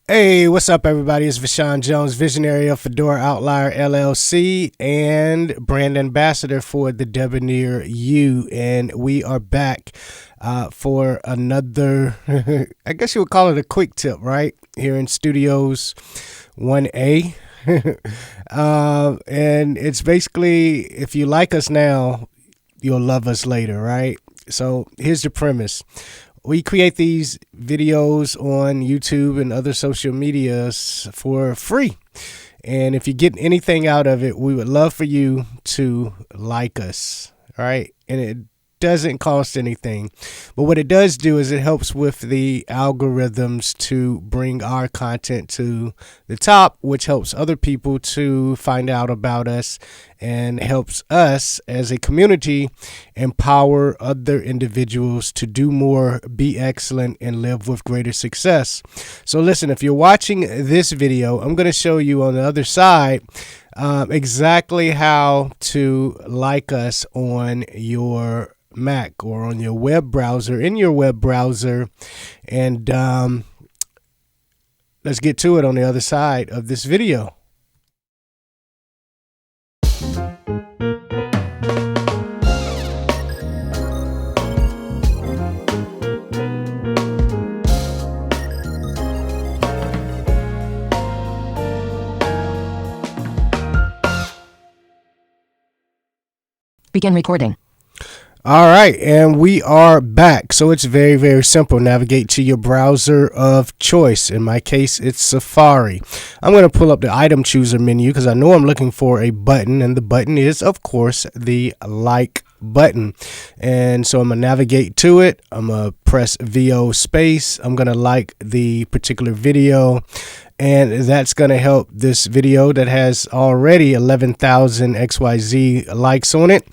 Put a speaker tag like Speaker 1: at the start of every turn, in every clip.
Speaker 1: Hey, what's up, everybody? It's Vashaun Jones, visionary of Fedora Outlier LLC and brand ambassador for the Debonair U. And we are back for another, I guess you would call it a quick tip, right? Here in Studios 1A. And it's basically, if you like us now, you'll love us later, right? So here's the premise. We create these videos on YouTube and other social medias for free. And if you get anything out of it, we would love for you to like us, right? And it doesn't cost anything. But what it does do is it helps with the algorithms to bring our content to the top, which helps other people to find out about us and helps us as a community empower other individuals to do more, be excellent, and live with greater success. So listen, if you're watching this video, I'm going to show you on the other side exactly how to like us on your Mac or on your web browser, in your web browser. And let's get to it on the other side of this video.
Speaker 2: Begin recording.
Speaker 1: All right, and we are back. So it's very, very simple. Navigate to your browser of choice. In my case, it's Safari. I'm going to pull up the item chooser menu because I know I'm looking for a button, and the button is, of course, the like button. And so I'm going to navigate to it. I'm going to press VO space. I'm going to like the particular video. And that's going to help this video that has already 11,000 XYZ likes on it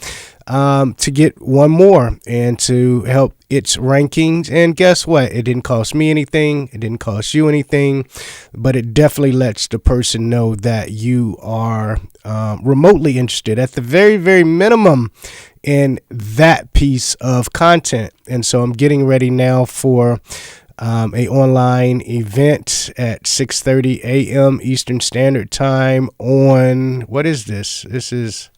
Speaker 1: to get one more and to help its rankings. And guess what? It didn't cost me anything. It didn't cost you anything, but it definitely lets the person know that you are remotely interested at the very, very minimum in that piece of content. And so I'm getting ready now for a online event at 6:30 a.m. Eastern Standard Time on, what is this? This is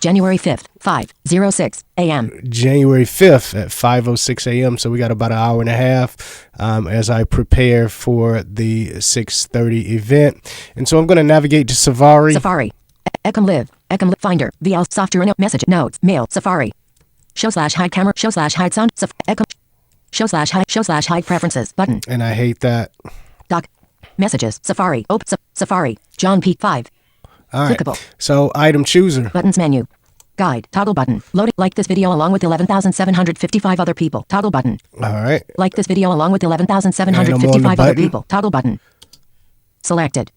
Speaker 2: January 5th, 5:06 a.m.
Speaker 1: January 5th at 5:06 a.m. So we got about an hour and a half as I prepare for the 6:30 event. And so I'm going to navigate to Safari.
Speaker 2: Safari. Ecom Live. Finder. VL Software. Message. Notes. Mail. Safari. Show/hide camera. Show/hide sound. Ecom. Show/hide preferences. Button.
Speaker 1: And I hate that.
Speaker 2: Doc. Messages. Safari. Safari. John P. 5.
Speaker 1: All right.
Speaker 2: Clickable.
Speaker 1: So item chooser.
Speaker 2: Buttons menu. Guide. Toggle button. Loading. Like this video along with 11,755 other people. Toggle button.
Speaker 1: All right.
Speaker 2: Like this video along with 11,755 other people. Toggle button. Selected.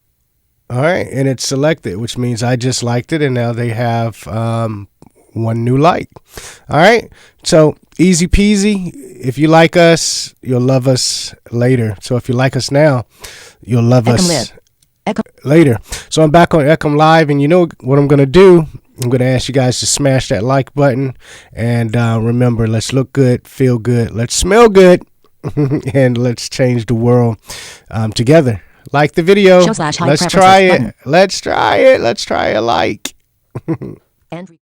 Speaker 1: All right. And it's selected, which means I just liked it. And now they have one new like. All right. So easy peasy. If you like us, you'll love us later. So if you like us now, you'll love us later. So I'm back on Ecom Live, and you know what I'm going to do? I'm going to ask you guys to smash that like button. And remember, let's look good, feel good, let's smell good, and let's change the world together. Like the video. Let's try it. Button. Let's try it. Let's try a like.
Speaker 2: And